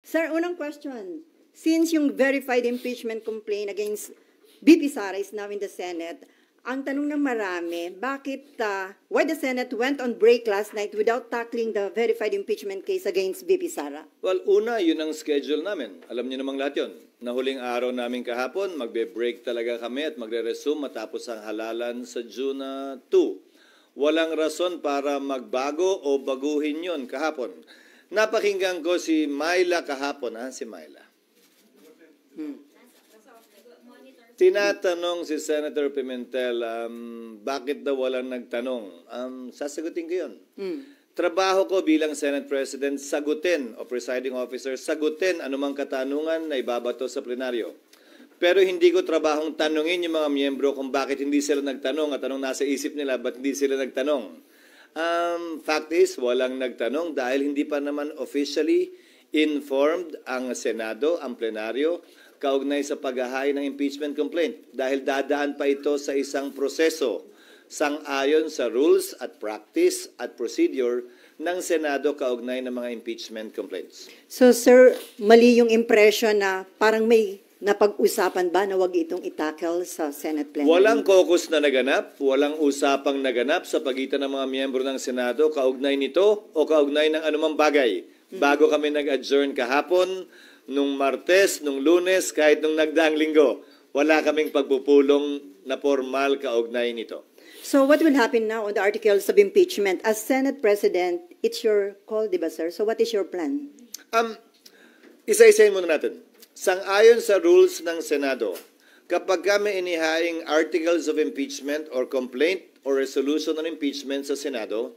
Sir, unang question. Since yung verified impeachment complaint against BP Sara is now in the Senate, ang tanong ng marami, why the Senate went on break last night without tackling the verified impeachment case against BP Sara? Well, una, yun ang schedule namin. Alam niyo namang lahat yun. Na huling araw namin kahapon, magbe-break talaga kami at magre-resume matapos ang halalan sa June 2. Walang rason para magbago o baguhin yun kahapon. Napakinggan ko si Myla kahapon. Si Myla. Tinatanong si Senator Pimentel, bakit daw walang nagtanong? Sasagutin ko yun. Trabaho ko bilang Senate President, sagutin o presiding officer, sagutin anumang katanungan na ibabato sa plenaryo. Pero hindi ko trabahong tanungin yung mga miyembro kung bakit hindi sila nagtanong at anong nasa isip nila, ba't hindi sila nagtanong. Fact is, walang nagtanong dahil hindi pa naman officially informed ang Senado, ang plenaryo, kaugnay sa paghahain ng impeachment complaint. Dahil dadaan pa ito sa isang proseso sang-ayon sa rules at practice at procedure ng Senado kaugnay ng mga impeachment complaints. So, sir, mali yung impression na parang may napag-usapan ba na wag itong itackle sa Senate plenary? Walang caucus na naganap, walang usapang naganap sa pagitan ng mga miyembro ng Senado kaugnay nito o kaugnay ng anumang bagay. Bago kami nag-adjourn kahapon, nung Martes, nung Lunes, kahit nung nagdaang linggo, wala kaming pagpupulong na formal kaugnay nito. So what will happen now on the articles of impeachment? As Senate President, it's your call, di ba, sir? So what is your plan? Isa-isayin muna natin. Sang-ayon sa rules ng Senado, kapag kami inihaing articles of impeachment or complaint or resolution on impeachment sa Senado,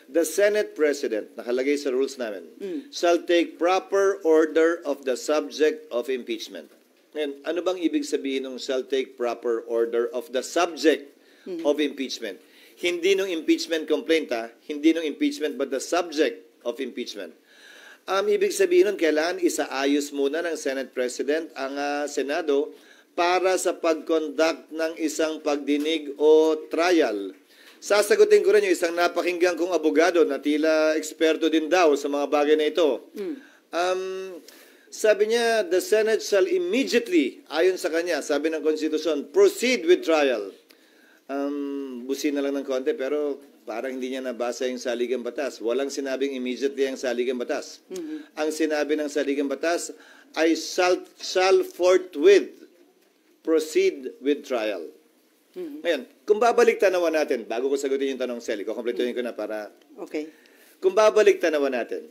the Senate President, nakalagay sa rules namin, shall take proper order of the subject of impeachment. Ngayon, ano bang ibig sabihin ng shall take proper order of the subject of impeachment? Hindi nung impeachment complaint, hindi nung impeachment, but the subject of impeachment. Ibig sabihin nun, kailangan isaayos muna ng Senate President ang Senado para sa pag-conduct ng isang pagdinig o trial. Sasagutin ko rin yung isang napakinggan kong abogado na tila eksperto din daw sa mga bagay na ito. Sabi niya, the Senate shall immediately, ayon sa kanya, sabi ng Constitution, proceed with trial. Busin na lang ng konti, pero parang hindi niya nabasa yung saligang batas. Walang sinabing immediately ang saligang batas. Ang sinabi ng saligang batas ay shall forthwith proceed with trial. Ngayon, kung babalik tanawan natin, bago ko sagutin yung tanong, Sally, kukompletuhin ko na para... Okay. Kung babalik tanawan natin,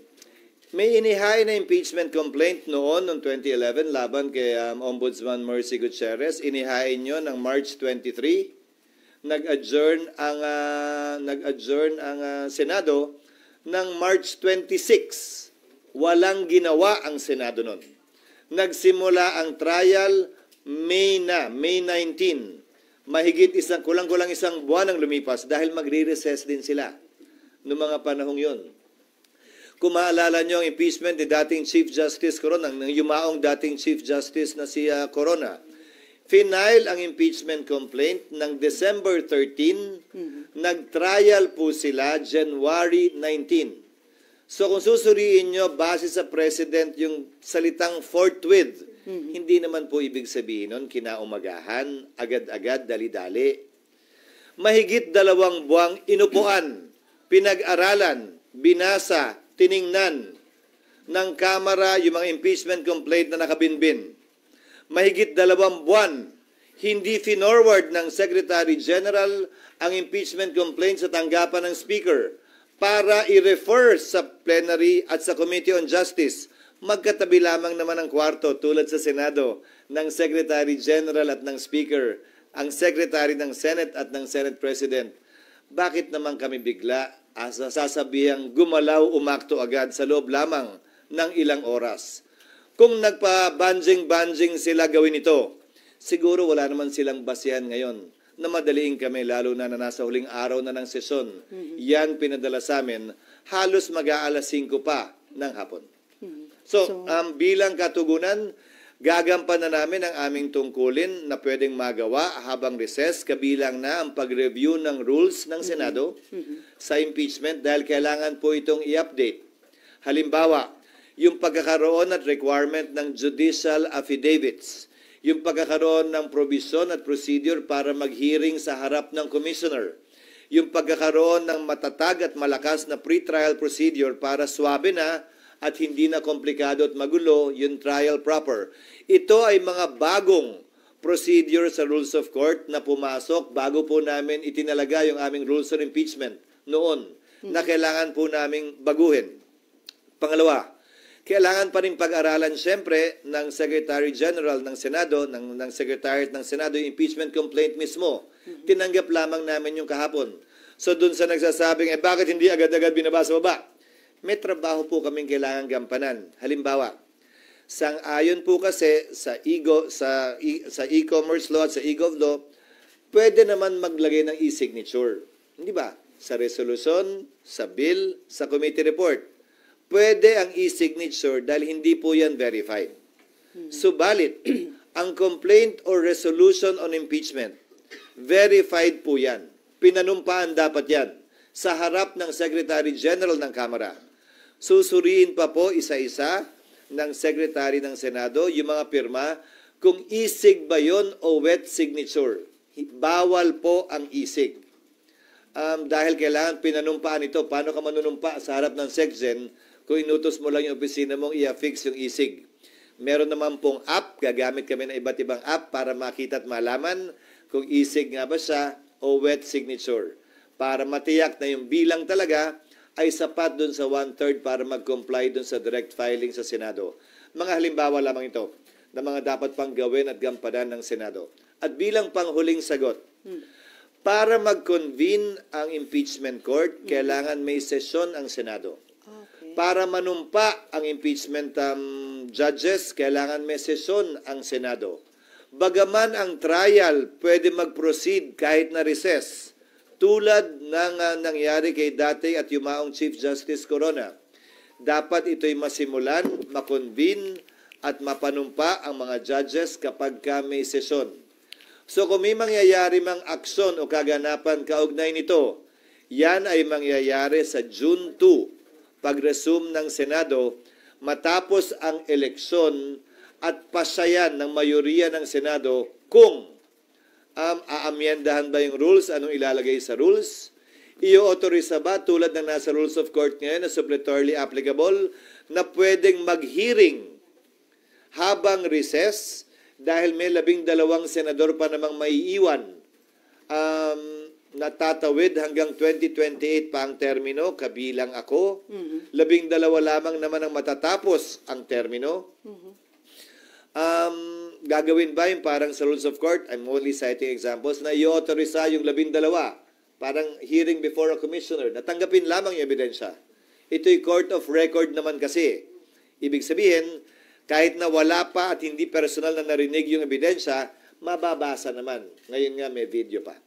may inihain na impeachment complaint noong 2011 laban kay Ombudsman Mercy Gutierrez. Inihain nyo ng March 23. Nag-adjourn ang Senado ng March 26. Walang ginawa ang Senado noon. Nagsimula ang trial May 19. Mahigit kulang-kulang isang buwan ang lumipas dahil magre-recess din sila noong mga panahong yon. Kung maalala nyo ang impeachment ni dating Chief Justice Corona, ng yumaong dating Chief Justice na si Corona, final ang impeachment complaint ng December 13, nag-trial po sila January 19. So kung susuriin nyo, base sa President yung salitang forthwith, hindi naman po ibig sabihin nun kinaumagahan, agad-agad, dali-dali. Mahigit 2 buwang inupuan, pinag-aralan, binasa, tiningnan ng Kamara yung mga impeachment complaint na nakabinbin. Mahigit 2 buwan, hindi finorward ng Secretary General ang impeachment complaint sa tanggapan ng Speaker para i-refer sa plenary at sa Committee on Justice. Magkatabi lamang naman ang kwarto tulad sa Senado ng Secretary General at ng Speaker, ang Secretary ng Senate at ng Senate President. Bakit naman kami bigla sasabihang gumalaw umakto agad sa loob lamang ng ilang oras? Kung nagpa-banjing-banjing sila gawin ito, siguro wala naman silang basihan ngayon na madaliin kami, lalo na nasa huling araw na ng sesyon. Yan pinadala sa amin, halos mag-aalas 5 pa ng hapon. So, bilang katugunan, gagampan na namin ang aming tungkulin na pwedeng magawa habang recess, kabilang na ang pag-review ng rules ng Senado sa impeachment dahil kailangan po itong i-update. Halimbawa, yung pagkakaroon at requirement ng judicial affidavits, yung pagkakaroon ng provision at procedure para mag-hearing sa harap ng commissioner, yung pagkakaroon ng matatag at malakas na pre-trial procedure para swabe na at hindi na komplikado at magulo yung trial proper. Ito ay mga bagong procedure sa rules of court na pumasok bago po namin itinalaga yung aming rules of impeachment noon na kailangan po naming baguhin. Pangalawa, kailangan pa rin pag-aralan siyempre ng Secretary General ng Senado, ng Secretariat ng Senado, yung impeachment complaint mismo. Tinanggap lamang namin yung kahapon. So dun sa nagsasabing, bakit hindi agad-agad binaba sa baba? May trabaho po kaming kailangan gampanan. Halimbawa, sang-ayon po kasi sa e-commerce law at sa e-gov law, pwede naman maglagay ng e-signature. Hindi ba? Sa resolution, sa bill, sa committee report. Pwede ang e-signature dahil hindi po yan verified. Subalit, ang complaint or resolution on impeachment, verified po yan. Pinanumpaan dapat yan sa harap ng Secretary General ng Kamara. Susuriin pa po isa-isa ng Secretary ng Senado yung mga pirma kung e-sig ba yun o wet signature. Bawal po ang e-sig. Dahil kailangan pinanumpaan ito. Paano ka manunumpa sa harap ng SecGen kung inutos mo lang yung opisina mong i-affix yung e-sig? Meron naman pong app, gagamit kami ng iba't ibang app para makita at malaman kung e-sig nga ba siya o wet signature. Para matiyak na yung bilang talaga ay sapat dun sa 1/3 para mag-comply dun sa direct filing sa Senado. Mga halimbawa lamang ito na mga dapat pang gawin at gampanan ng Senado. At bilang panghuling sagot, para mag-convene ang impeachment court, kailangan may sesyon ang Senado. Okay. Para manumpa ang impeachment judges, kailangan may sesyon ang Senado. Bagaman ang trial pwede mag-proceed kahit na recess, tulad ng nangyari kay dating at yumaong Chief Justice Corona. Dapat ito'y masimulan, makonvene at mapanumpa ang mga judges kapag may sesyon. So kung may mangyayari mang aksyon o kaganapan kaugnay nito, yan ay mangyayari sa June 2, pag-resume ng Senado, matapos ang eleksyon at pasayan ng mayoriya ng Senado kung aamyendahan ba yung rules, anong ilalagay sa rules, i-authorize ba tulad ng nasa rules of court ngayon na suppletorily applicable na pwedeng mag-hearing habang recess dahil may 12 senador pa namang maiiwan natatawid hanggang 2028 pa ang termino, kabilang ako. 12 lamang naman ang matatapos ang termino. Gagawin ba yung parang sa rules of court, I'm only citing examples, na i-authorize yung 12, parang hearing before a commissioner, natanggapin lamang yung ebidensya. Ito'y court of record naman kasi. Ibig sabihin, kahit na wala pa at hindi personal na narinig yung ebidensya, mababasa naman. Ngayon nga may video pa.